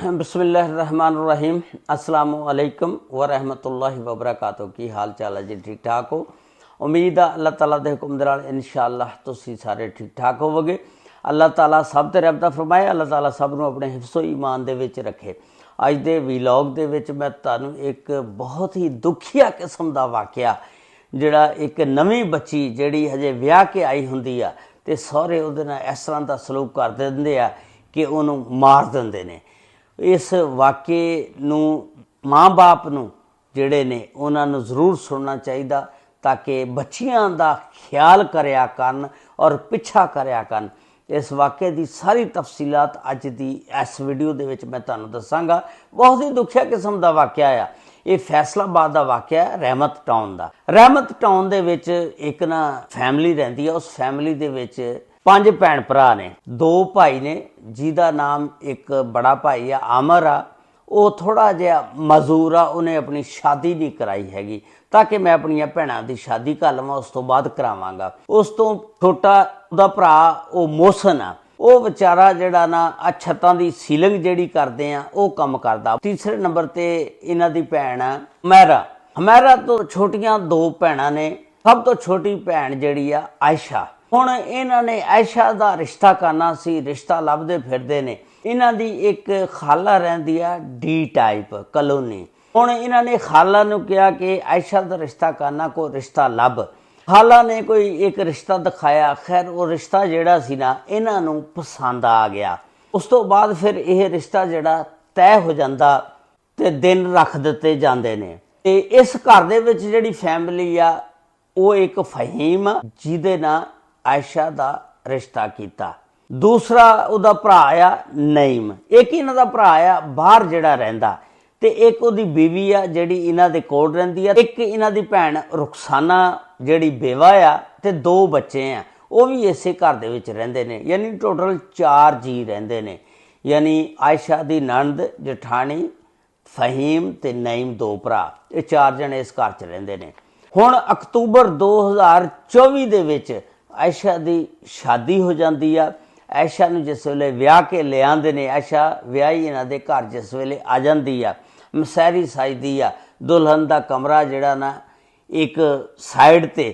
बिस्मिल्लाहिर्रहमानिर्रहीम अस्सलामु अलैकुम व रहमतुल्लाहि व बरकातहू। की हाल चाल है जी? ठीक ठाक हो? उम्मीद है अल्लाह ताला दे हुक्म दे नाल इंशाअल्लाह तुसीं सारे ठीक ठाक होवोगे। अल्लाह ताला सब ते रब दा फरमाए, अल्लाह ताला सब नूं अपने हिफ्ज़ो ईमान दे विच रखे। अज दे वीलॉग दे विच मैं तुहानूं एक बहुत ही दुखिया किस्म दा वाक़या, जिहड़ा एक नवीं बच्ची जिहड़ी हजे विआह के आई हुंदी आ ते सहुरे उहदे नाल इस तरह दा सलूक कर दिंदे आ कि उहनूं मार दिंदे ने। इस वाक़े नूं माँ बाप नूं जिहड़े ने उन्हां नूं ज़रूर सुनना चाहिदा ताकि बच्चियां दा ख्याल करिया करन और पिछा करिया करन। इस वाक़े की सारी तफसीलात अज दी इस वीडियो दे विच मैं तुहानूं दसांगा। बहुत ही दुखिया किस्म दा वाक़या आ। ये फैसलाबाद का वाक़या है, रहमत टाउन का। रहमत टाउन दे विच एक ना फैमिली रहिंदी है। उस फैमिली दे विच 5 भैन भरा ने, 2 भाई ने जिहदा नाम एक बड़ा भाई आ आमर आ, वो थोड़ा जिहा मजूर आ, उन्हें अपनी शादी नहीं कराई हैगी ताकि मैं अपनी भैनों की शादी कर लवां, उस तो बाद करावांगा। उस तो छोटा उहदा भरा वो मोहसन आ, वो बेचारा जिहड़ा ना आ छत्तां दी सीलिंग जिहड़ी करदे आ वो काम करदा। तीसरे नंबर ते इन्हां दी भैन आ हमैरा। हमैरा तो छोटियां 2 भैनां ने। सब तो छोटी भैन जिहड़ी आ आयशा। हुण इन्हां ने आयशा दा रिश्ता करना सी, रिश्ता लभदे फिरदे ने। इन्हां दी एक खाला रहिंदी आ डी टाइप कलोनी। हुण इन्हां ने खाला नूं कहा कि आयशा दा रिश्ता करना, कोई रिश्ता लभ। खाला ने कोई एक रिश्ता दिखाया। खैर वो रिश्ता जिहड़ा सी ना इन्हां नूं पसंद आ गया। उस तो बाद फिर यह रिश्ता जिहड़ा तय हो जांदा ते दिन रख दिते जांदे ने। ते इस घर दे विच जिहड़ी फैमिली आ वो एक फहीम आ जिहदे नाल आयशा दा रिश्ता किया। दूसरा उहदा भरा आ नईम। एक इन्हां दा भरा आ बाहर जिहड़ा रहिंदा ते एक उहदी बीवी आ जिहड़ी इन्हां दे कोल रहिंदी आ। एक इन्हां दी भैन रुखसाना जिहड़ी बेवा आ ते 2 बच्चे आ, वो भी इसे घर दे विच रहिंदे ने। यानी टोटल 4 जी रहिंदे ने। यानी आयशा दी नंद, जठानी, फहीम ते नईम 2 भरा, ये 4 जने इस घर च रहिंदे ने। हुण अक्तूबर 2024 दे विच आयशा दी शादी हो जाती है। आयशा नूं जिस वेले विआह के ले आंदे ने, आयशा विआही इन्हां दे घर जिस वेले आ जाती है, मसहरी सजदी आ। दुल्हन दा कमरा जिहड़ा ना एक साइड ते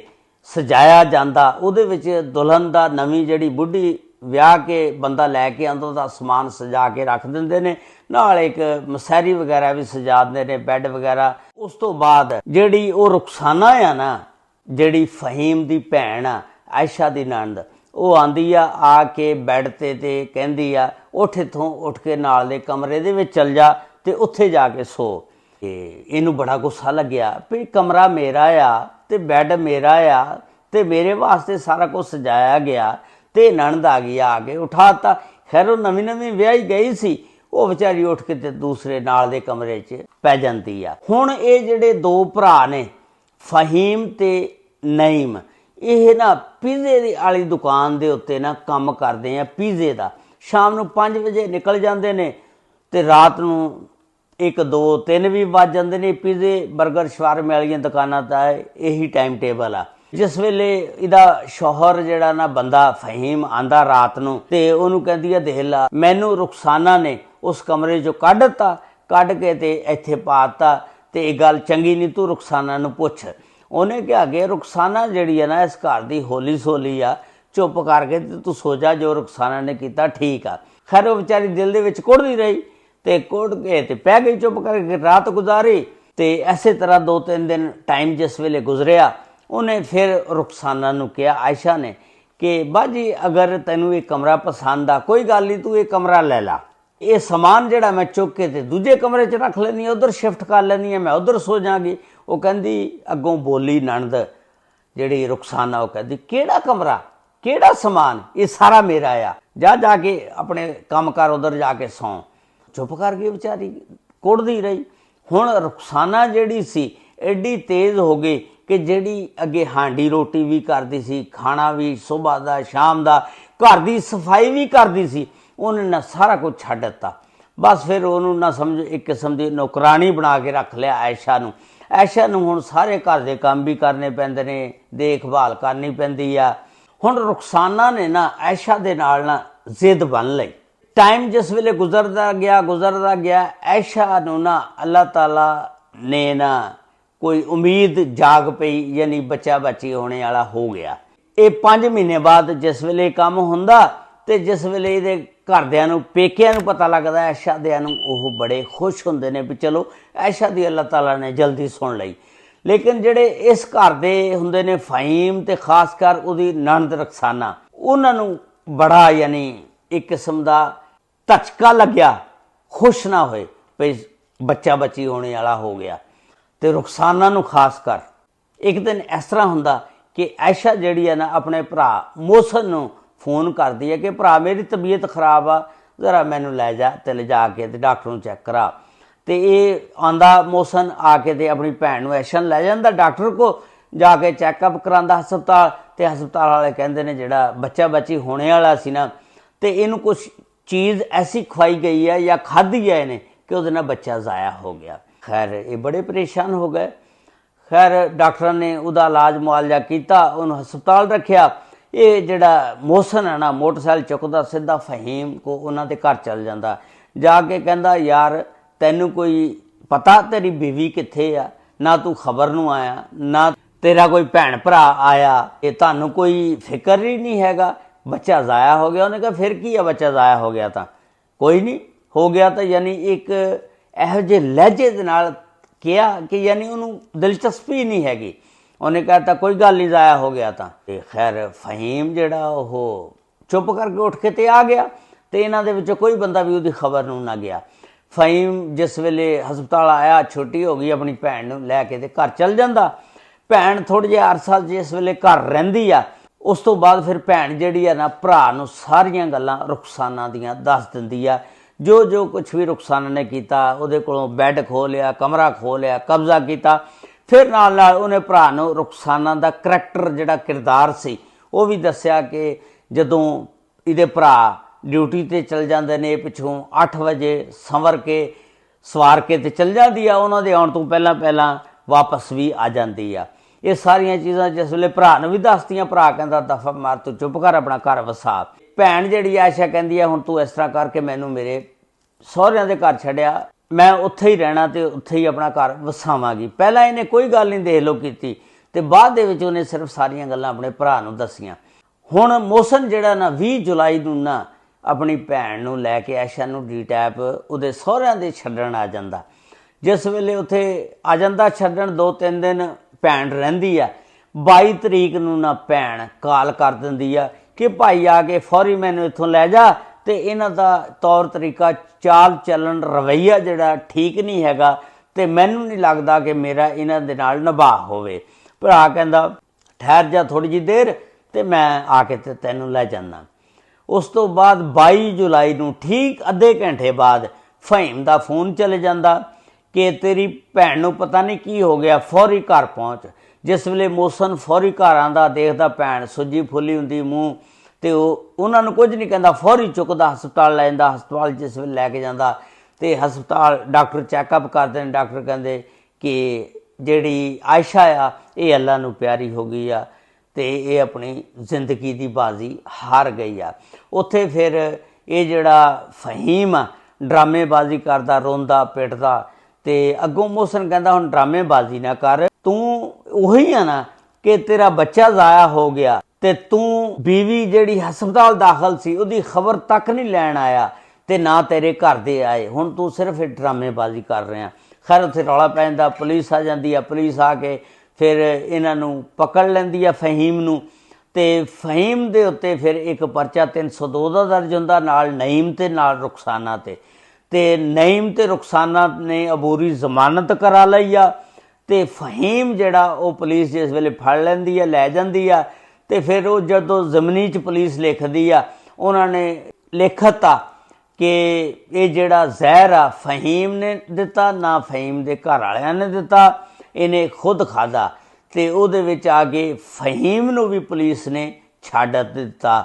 सजाया जांदा, उहदे विच दुल्हन दा नवीं जिहड़ी बुढ़ी विआह के बंदा लैके आंदा उहदा समान सजा के रख दिंदे ने, नाल एक मसहरी वगैरह भी सजा दिंदे ने, बैड वगैरह। उस तो बाद जिहड़ी वो रुखसाना आ ना, जिहड़ी फहीम दी भैन आ आयशा दी नंद, वो आंदी आ के बैड ते कहंदी आ उठ इत्थों, उठ के नाल दे कमरे दे विच चल जा ते उत्थे जाके सो। इनू बड़ा गुस्सा लग्या भी कमरा मेरा आ ते बैड मेरा आ ते मेरे वास्ते सारा कुछ सजाया गया ते नंद आ गई आके उठाता। खैर वो नवीं नवीं विआही गई सी, वो बेचारी उठ के ते दूसरे नाल दे कमरे च पै जांदी आ। हुण ये जिहड़े 2 भरा ने फहीम ते नईम, ये ना पीजे दी आली दुकान दे उत्ते ना काम करदे आ पीजे दा। शाम नूं 5 बजे निकल जांदे ने ते रात नूं 1, 2, 3 भी वज जांदे ने। पीजे बर्गर शवारमे वालियां दुकानां दा यही टाइम टेबल आ। जिस वेले इहदा शौहर जिहड़ा ना बंदा फहीम आंदा रात नूं ते उहनूं कहंदी आ देख ला मैनूं रुखसाना ने उस कमरे चों कढता, कढ के ते इत्थे पाता ते ये गल चंगी नहीं, तू रुखसाना नूं पुछ। उन्हें कहा कि रुखसाना जिहड़ी है ना इस घर दी होली सोली आ, चुप करके तू सो जा, जो रुखसाना ने किया ठीक आ। खैर वो बेचारी दिल दे विच कुढ़दी रही ते कुढ़ के ते पै गई, चुप करके रात गुजारी। ते इसे तरह 2-3 दिन टाइम जिस वेले गुजरिया, उन्हें फिर रुखसाना नूं कहा आयशा ने कि बाजी अगर तैनूं ये कमरा पसंद आ, कोई गल नहीं, तू ये कमरा ले ला, ये समान जिहड़ा मैं चुक के ते दूजे कमरे च रख लैनी, उधर शिफ्ट कर लैनी है, मैं उधर सो जागी। वो कहंदी अगों बोली नंद जिहड़ी रुखसाना, वो कहंदी किहड़ा कमरा, किहड़ा समान, ये सारा मेरा आ, जा जाके अपने काम कर, उधर जाके सौ। चुप कर गई बेचारी, कुढ़दी रही। हुण रुखसाना जिहड़ी सी एडी तेज़ हो गई कि जिहड़ी अगे हांडी रोटी भी करदी सी, खाना भी सुबह दा शाम दा, घर दी सफाई भी करदी सी, उन्हें ना सारा कुछ छड्ड दित्ता। बस फिर उन्होंने ना समझो एक किस्म की नौकरानी बना के रख लिया आयशा नूं। आयशा नूं हुण सारे घर दे काम भी करने पैंदे ने, देखभाल करनी पैंदी आ। हुण रुखसाना ने ना आयशा दे नाल ना जिद बन लई टाइम जिस वेले गुजरदा गया ऐशा नूं ना अल्लाह ताला ने ना कोई उम्मीद जाग पई, यानी बच्चा बच्ची होने वाला हो गया। ये 5 महीने बाद जिस वेले काम हुंदा ते जिस वेले इहदे घरदियां नूं पेकिਆਂ नूं पता लगदा ऐशा दियां नूं ओह बड़े खुश हुंदे ने भी चलो ऐशा दी अल्लाह ताला ने जल्दी सुन लई। लेकिन ਜਿਹੜੇ इस घर दे हुंदे ने फ़हीम ते खास कर ਉਹਦੀ नंद रक्साना, ਉਹਨਾਂ ਨੂੰ बड़ा यानी एक किस्म का धचका लग्या, खुश ना होए भई बच्चा बच्ची होने वाला हो गया। तो रुखसाना नूं खास कर एक दिन इस तरह हुंदा कि ऐशा जिहड़ी है ना अपने भरा मोहसन नूं फोन करदी है कि भरा मेरी तबीयत खराब आ, जरा मैनू लै जा ते ले जा के ते डॉक्टर नूं चैक करा। तो ये आंदा मोहसन आके ते अपनी भैन नूं ऐशा लै जांदा डॉक्टर को, जाके चैकअप करांदा हस्पताल। तो हस्पताल वाले कहंदे ने जिहड़ा बच्चा बच्ची होने वाला सी ना तो इनू कुछ चीज़ ऐसी खवाई गई है या खाधी है इन्हें कि उहदे नाल बच्चा ज़ाया हो गया। खैर ये बड़े परेशान हो गए। खैर डॉक्टर ने उहदा इलाज मुआलजा किया, उन्होंने हस्पताल रखिया। ये जिहड़ा मोहसन है ना मोटरसाइकिल चुकदा सीधा फ़हीम को उन्होंने घर चल जाता, जाके कहंदा यार तैनू कोई पता तेरी बीवी कित्थे आ, ना तू खबर नूं आया, ना तेरा कोई भैन भरा आया, ये तुहानू कोई फिक्र ही नहीं हैगा, बच्चा ज़ाया हो गया। उन्हें कहा फिर की है बच्चा ज़ाया हो गया तो कोई नहीं हो गया। तो यानी एक ਇਹੋ ਜਿਹੇ लहजे ਦੇ ਨਾਲ किया कि यानी उन्होंने दिलचस्पी नहीं हैगी। उन्हें कहता कोई गल नहीं ज़ाया हो गया था। खैर फ़हीम जिहड़ा वो चुप करके उठ के ते आ गया, तो इन्हां दे विचों कोई बंदा भी उसकी खबर नूं ना गया। फ़हीम जिस वेले हस्पताल आया छुट्टी हो गई, अपनी भैन नूं लैके ते घर चल जांदा। भैन थोड़े जे अरसा जिस वेले घर रहिंदी आ, उस तो बाद फिर भैन जिहड़ी आ ना भरा नूं सारियां गल्लां रुखसाना दियां दस दिंदी आ। जो जो कुछ भी रुखसाना ने किया, उहदे कोलों बैड खो लिया, कमरा खो लिया, कब्जा किया। फिर नाल नाल उहने भरा नूं रुखसाना दा करैक्टर जिहड़ा किरदार सी वो भी दस्सिया कि जदों इहदे भरा ड्यूटी ते चल जांदे ने, पिछों 8 वजे संवर के सवार के ते चल जांदी आ, उहनां दे आउण तों पहलां पहलां वापस भी आ जांदी आ। ये सारियां चीज़ां जिस वेले भरा नूं भी दसदियां, भरा कहंदा दफा मार तू चुप कर अपना घर वसा। भैन जिहड़ी आयशा कहंदी है हुण तू इस तरह करके मैनू मेरे सहुरिਆਂ ਦੇ घर छड्डिया, मैं उत्थे ही रहना तो उत्थे ही अपना घर वसावांगी। पहला इन्हें कोई गल नहीं देख लो की, तो बाद दे विच उन्हें सिर्फ सारियां गल्लां अपने भरा नूं दसियां। हुण मोहसन जिहड़ा ना 20 जुलाई नूं ना अपनी भैन नूं लैके आयशा नूं डी-टैप उहदे सहुरिਆਂ ਦੇ छड्डण आ जांदा। जिस वेले उत्थे आ जांदा छड्डण 2-3 दिन भैन रहिंदी आ, 22 तरीक नूं ना भैन काल कर दिंदी आ कि भाई आके फौरी मैनू इत्थों लै जा। तो इन्हां दा तौर तरीका चाल चलन रवैया जिहड़ा ठीक नहीं हैगा, तो मैनू नहीं लगता कि मेरा इन्हां दे नाल निभाअ होवे। भरा कहंदा ठहर जा थोड़ी जी देर, तो मैं आके ते तैनू लै जाना। उस तो बाद 22 जुलाई नूं ठीक अद्धे घंटे बाद फ़हीम दा फोन चले जांदा कि तेरी भैन नूं पता नहीं की हो गया, फौरी घर पहुँच। जिस वेले मोहसन फौरी घर आंदा देखदा भैन सुजी फुली हुंदी मूँह, तो उन्होंने कुछ नहीं कहता, फौरी चुकदा हस्पताल लै जांदा। हस्पताल जिस वेले लैके जांदा तो हस्पताल डॉक्टर चैकअप करते हैं। डॉक्टर कहते कि जिहड़ी आयशा आ ये अल्लाह नूं प्यारी हो गई आ, तो ये अपनी जिंदगी की बाजी हार गई आ। उत्थे फिर ये जिहड़ा फ़हीम आ ड्रामेबाजी करदा, रोंदा पिटदा। तो अगों मोहसन कहता हुण ड्रामेबाजी ना कर, तू उही आ ना कि तेरा बच्चा ज़ाया हो गया, तो तू बीवी जिहड़ी हस्पताल दाखिल सी उहदी खबर तक नहीं लैण आया, तो ना तेरे घर दे आए, हुण तू सिर्फ ड्रामेबाजी कर रहा। खैर उत्थे रौला पै जांदा, पुलिस आ जांदी आ। पुलिस आके फिर इन्हां नूं पकड़ लैंदी आ फ़हीम नूं, ते फ़हीम दे उत्ते फिर एक परचा 302 दा दर्ज हुंदा, नाल नईम ते नाल रुखसाना ते नईम ते रुखसाना ने अबूरी जमानत करा लई आ। तो फ़हीम जिहड़ा वो पुलिस जिस वेले फड़ लैंदी आ लै जांदी आ, तो फिर वो जदों ज़मनी च पुलिस लिखदी आ, उन्होंने लिखता कि ये जिहड़ा जहर आ फ़हीम ने दिता, ना फ़हीम दे घर वालियां ने दिता, इन्हें खुद खादा। तो उहदे विच आके फ़हीम नूं भी पुलिस ने छड्ड दिता।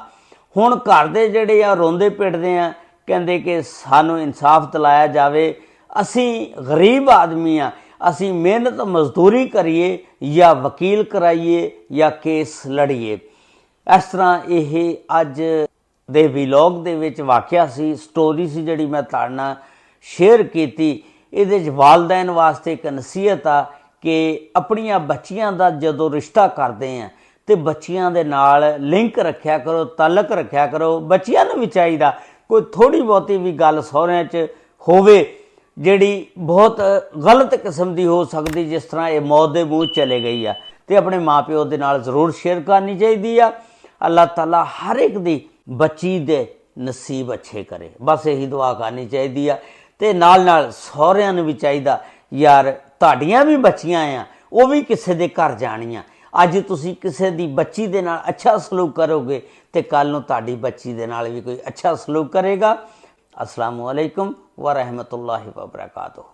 हुण घर दे जिहड़े आ रोंदे पिटदे आ, कहंदे कि सानूं इंसाफ दिलाया जावे, असीं गरीब आदमी आ, असी मेहनत मजदूरी करिए या वकील कराइए या केस लड़िए। इस तरह ये अज ਦੇ ਵਲੌਗ ਦੇ ਵਿੱਚ ਵਾਕਿਆ ਸੀ, ਸਟੋਰੀ ਸੀ ਜਿਹੜੀ ਮੈਂ ਤੁਹਾਡੇ ਨਾਲ ਸ਼ੇਅਰ ਕੀਤੀ। ਇਹਦੇ 'ਚ ਵਾਲਦੈਨ ਵਾਸਤੇ ਇੱਕ ਨਸੀਹਤ ਆ ਕਿ ਆਪਣੀਆਂ ਬੱਚੀਆਂ ਦਾ ਜਦੋਂ ਰਿਸ਼ਤਾ ਕਰਦੇ ਆ ਤੇ ਬੱਚੀਆਂ ਦੇ ਨਾਲ ਲਿੰਕ ਰੱਖਿਆ ਕਰੋ, ਤਾਲੁਕ ਰੱਖਿਆ ਕਰੋ। ਬੱਚਿਆਂ ਨੂੰ ਵੀ ਚਾਹੀਦਾ ਕੋਈ ਥੋੜ੍ਹੀ ਬਹੁਤੀ ਵੀ ਗੱਲ ਸਹੁਰਿਆਂ 'ਚ ਹੋਵੇ ਜਿਹੜੀ ਬਹੁਤ ਗਲਤ ਕਿਸਮ ਦੀ ਹੋ ਸਕਦੀ, ਜਿਸ ਤਰ੍ਹਾਂ ਇਹ ਮੌਤ ਦੇ ਮੂੰਹ ਚਲੇ ਗਈ ਆ, ਤੇ ਆਪਣੇ ਮਾਪਿਓ ਦੇ ਨਾਲ ਜ਼ਰੂਰ ਸ਼ੇਅਰ ਕਰਨੀ ਚਾਹੀਦੀ ਆ। ਅੱਲਾਹ ਤਾਲਾ ਹਰ ਇੱਕ ਦੀ ਬੱਚੀ ਦੇ ਨਸੀਬ ਅੱਛੇ ਕਰੇ, ਬਸ ਇਹੀ ਦੁਆ ਕਰਨੀ ਚਾਹੀਦੀ ਆ। ਤੇ ਨਾਲ ਨਾਲ ਸਹੁਰਿਆਂ ਨੂੰ ਵੀ ਚਾਹੀਦਾ, ਯਾਰ ਤੁਹਾਡੀਆਂ ਵੀ ਬੱਚੀਆਂ ਆ, ਉਹ ਵੀ ਕਿਸੇ ਦੇ ਘਰ ਜਾਣੀਆਂ। ਅੱਜ ਤੁਸੀਂ ਕਿਸੇ ਦੀ ਬੱਚੀ ਦੇ ਨਾਲ ਅੱਛਾ ਸਲੂਕ ਕਰੋਗੇ ਤੇ ਕੱਲ ਨੂੰ ਤੁਹਾਡੀ ਬੱਚੀ ਦੇ ਨਾਲ ਵੀ ਕੋਈ ਅੱਛਾ ਸਲੂਕ ਕਰੇਗਾ। अस्सलामु अलैकुम व रहमतुल्लाहि व बरकातुहू।